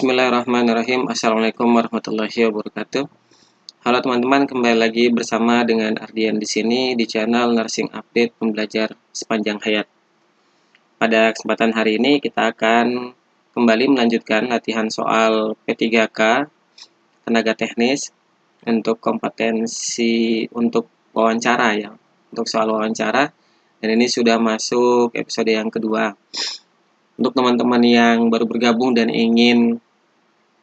Bismillahirrahmanirrahim. Assalamualaikum warahmatullahi wabarakatuh. Halo teman-teman, kembali lagi bersama dengan Ardian di sini di channel Nursing Update Pembelajar Sepanjang Hayat. Pada kesempatan hari ini kita akan kembali melanjutkan latihan soal P3K Tenaga Teknis untuk kompetensi untuk wawancara ya. Untuk soal wawancara, dan ini sudah masuk episode yang kedua. Untuk teman-teman yang baru bergabung dan ingin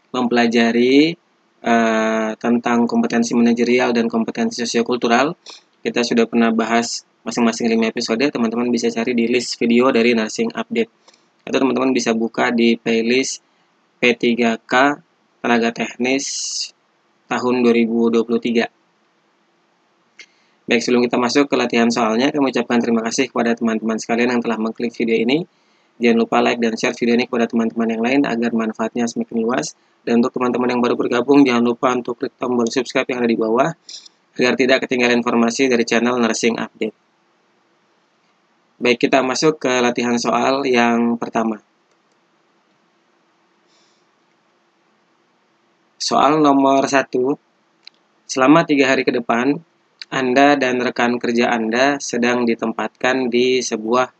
mempelajari tentang kompetensi manajerial dan kompetensi sosiokultural, kita sudah pernah bahas masing-masing 5 episode. Teman-teman bisa cari di list video dari Nursing Update, atau teman-teman bisa buka di playlist P3K Tenaga Teknis tahun 2023. Baik, sebelum kita masuk ke latihan soalnya, kami ucapkan terima kasih kepada teman-teman sekalian yang telah mengklik video ini. Jangan lupa like dan share video ini kepada teman-teman yang lain agar manfaatnya semakin luas. Dan untuk teman-teman yang baru bergabung, jangan lupa untuk klik tombol subscribe yang ada di bawah agar tidak ketinggalan informasi dari channel Nursing Update. Baik, kita masuk ke latihan soal yang pertama. Soal nomor 1. Selama 3 hari ke depan, Anda dan rekan kerja Anda sedang ditempatkan di sebuah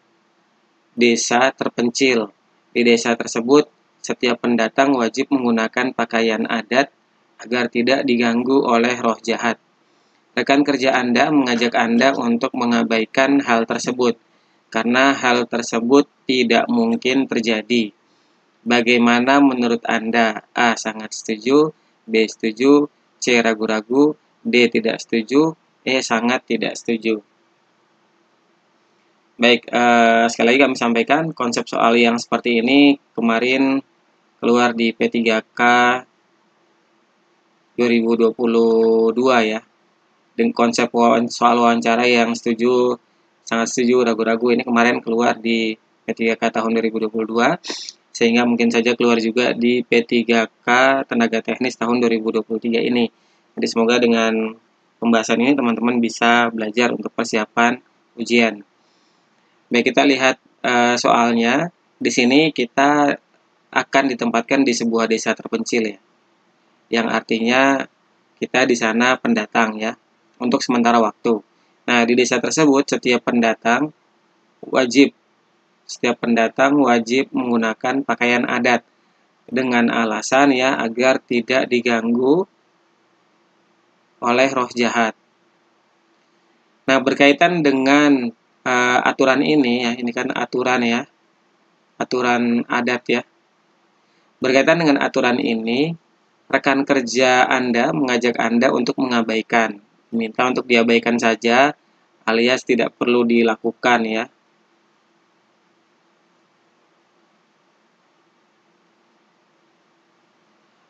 desa terpencil. Di desa tersebut, setiap pendatang wajib menggunakan pakaian adat agar tidak diganggu oleh roh jahat. Rekan kerja Anda mengajak Anda untuk mengabaikan hal tersebut, karena hal tersebut tidak mungkin terjadi. Bagaimana menurut Anda? A. Sangat setuju, B. Setuju, C. Ragu-ragu, D. Tidak setuju, E. Sangat tidak setuju. Baik, sekali lagi kami sampaikan konsep soal yang seperti ini kemarin keluar di P3K 2022 ya. Dan konsep soal wawancara yang setuju, sangat setuju, ragu-ragu ini kemarin keluar di P3K tahun 2022. Sehingga mungkin saja keluar juga di P3K Tenaga Teknis tahun 2023 ini. Jadi semoga dengan pembahasan ini teman-teman bisa belajar untuk persiapan ujian. Baik, kita lihat soalnya. Di sini kita akan ditempatkan di sebuah desa terpencil ya. Yang artinya kita di sana pendatang ya, untuk sementara waktu. Nah, di desa tersebut setiap pendatang wajib menggunakan pakaian adat dengan alasan ya agar tidak diganggu oleh roh jahat. Nah, berkaitan dengan aturan ini ya, ini kan aturan ya, aturan adat ya. Berkaitan dengan aturan ini, rekan kerja Anda mengajak Anda untuk mengabaikan, minta untuk diabaikan saja, alias tidak perlu dilakukan ya.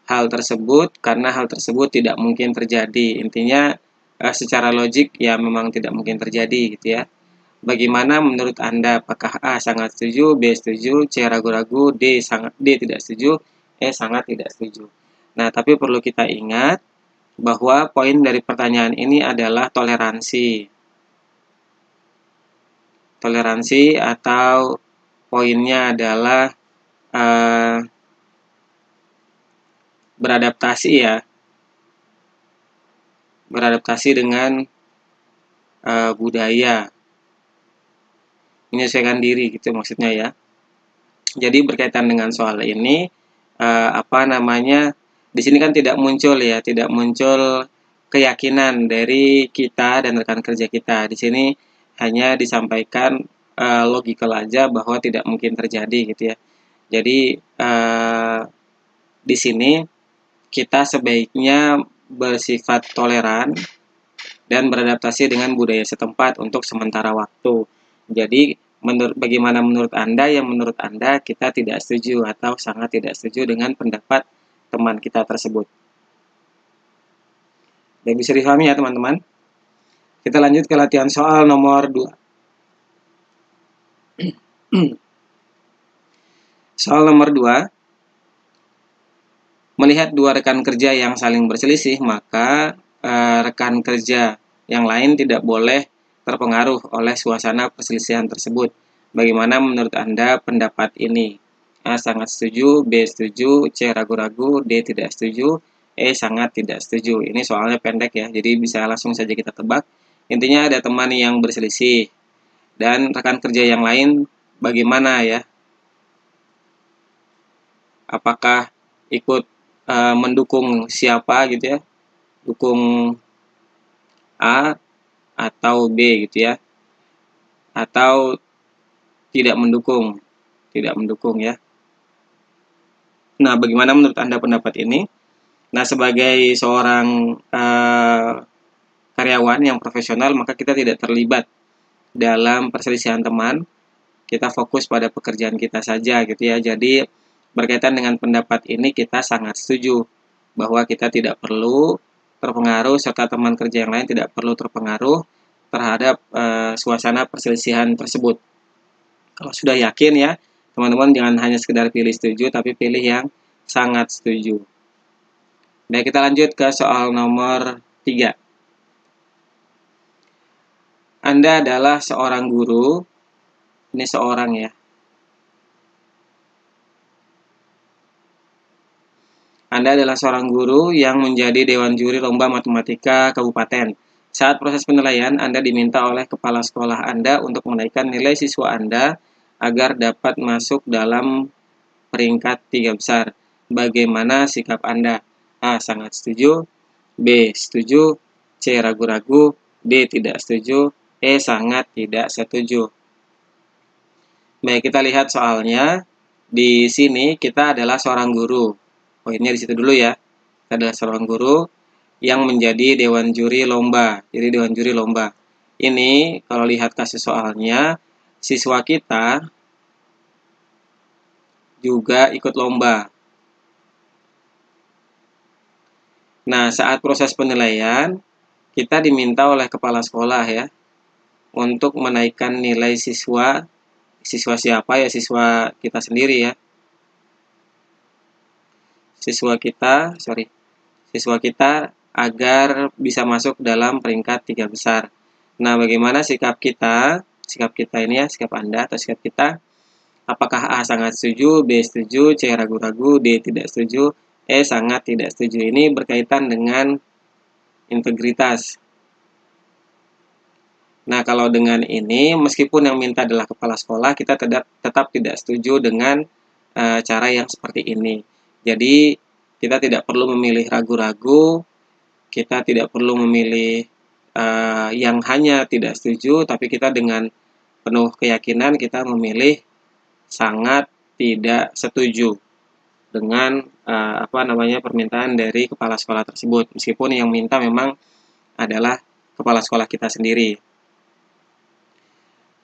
Hal tersebut, karena hal tersebut tidak mungkin terjadi. Intinya secara logik ya memang tidak mungkin terjadi gitu ya. Bagaimana menurut Anda? Apakah A. sangat setuju, B. setuju, C. ragu-ragu, D. tidak setuju, E. sangat tidak setuju. Nah, tapi perlu kita ingat bahwa poin dari pertanyaan ini adalah toleransi. Toleransi atau poinnya adalah beradaptasi ya. Beradaptasi dengan budaya. Menyesuaikan diri gitu maksudnya ya. Jadi berkaitan dengan soal ini di sini kan tidak muncul keyakinan dari kita dan rekan kerja kita. Di sini hanya disampaikan logikal aja bahwa tidak mungkin terjadi gitu ya. Jadi di sini kita sebaiknya bersifat toleran dan beradaptasi dengan budaya setempat untuk sementara waktu. Jadi, bagaimana menurut Anda? Yang menurut Anda kita tidak setuju atau sangat tidak setuju dengan pendapat teman kita tersebut. Dan bisa dipahami ya teman-teman. Kita lanjut ke latihan soal nomor 2. Soal nomor 2. Melihat dua rekan kerja yang saling berselisih, maka rekan kerja yang lain tidak boleh terpengaruh oleh suasana perselisihan tersebut. Bagaimana menurut Anda pendapat ini? A sangat setuju, B setuju, C ragu-ragu, D tidak setuju, E sangat tidak setuju. Ini soalnya pendek ya, jadi bisa langsung saja kita tebak. Intinya ada teman yang berselisih dan rekan kerja yang lain bagaimana ya? Apakah ikut mendukung siapa gitu ya? Dukung A atau B gitu ya? Atau tidak mendukung ya. Nah, bagaimana menurut Anda pendapat ini? Nah, sebagai seorang karyawan yang profesional, maka kita tidak terlibat dalam perselisihan teman. Kita fokus pada pekerjaan kita saja gitu ya. Jadi, berkaitan dengan pendapat ini, kita sangat setuju bahwa kita tidak perlu terpengaruh, serta teman kerja yang lain tidak perlu terpengaruh terhadap suasana perselisihan tersebut. Kalau sudah yakin ya, teman-teman jangan hanya sekedar pilih setuju, tapi pilih yang sangat setuju. Baik, kita lanjut ke soal nomor 3. Anda adalah seorang guru, ini seorang ya. Anda adalah seorang guru yang menjadi dewan juri lomba matematika kabupaten. Saat proses penilaian, Anda diminta oleh kepala sekolah Anda untuk menaikkan nilai siswa Anda agar dapat masuk dalam peringkat 3 besar. Bagaimana sikap Anda? A. Sangat setuju, B. Setuju, C. Ragu-ragu, D. Tidak setuju, E. Sangat tidak setuju. Baik, kita lihat soalnya. Di sini kita adalah seorang guru. Poinnya di situ dulu ya. Kita adalah seorang guru yang menjadi dewan juri lomba. Jadi dewan juri lomba. Ini kalau lihat kasus soalnya, siswa kita juga ikut lomba. Nah, saat proses penilaian, kita diminta oleh kepala sekolah ya, untuk menaikkan nilai siswa siapa ya, siswa kita sendiri ya. Siswa kita agar bisa masuk dalam peringkat 3 besar. Nah, bagaimana sikap kita? Sikap kita ini ya, sikap Anda atau sikap kita. Apakah A sangat setuju, B setuju, C ragu-ragu, D tidak setuju, E sangat tidak setuju. Ini berkaitan dengan integritas. Nah, kalau dengan ini, meskipun yang minta adalah kepala sekolah, kita tetap tidak setuju dengan cara yang seperti ini. Jadi, kita tidak perlu memilih ragu-ragu, kita tidak perlu memilih yang hanya tidak setuju, tapi kita dengan penuh keyakinan kita memilih sangat tidak setuju dengan permintaan dari kepala sekolah tersebut, meskipun yang minta memang adalah kepala sekolah kita sendiri.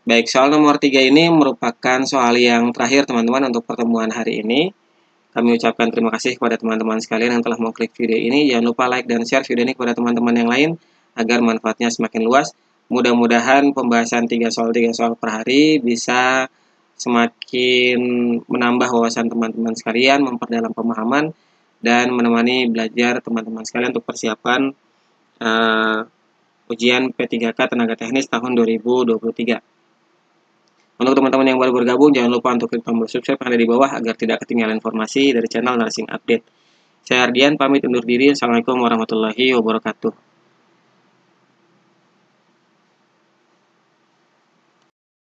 Baik, soal nomor 3 ini merupakan soal yang terakhir teman-teman untuk pertemuan hari ini. Kami ucapkan terima kasih kepada teman-teman sekalian yang telah mengklik video ini. Jangan lupa like dan share video ini kepada teman-teman yang lain agar manfaatnya semakin luas. Mudah-mudahan pembahasan 3 soal per hari bisa semakin menambah wawasan teman-teman sekalian, memperdalam pemahaman, dan menemani belajar teman-teman sekalian untuk persiapan ujian P3K Tenaga Teknis tahun 2023. Untuk teman-teman yang baru bergabung, jangan lupa untuk klik tombol subscribe yang ada di bawah agar tidak ketinggalan informasi dari channel Nursing Update. Saya Ardian, pamit undur diri. Assalamualaikum warahmatullahi wabarakatuh.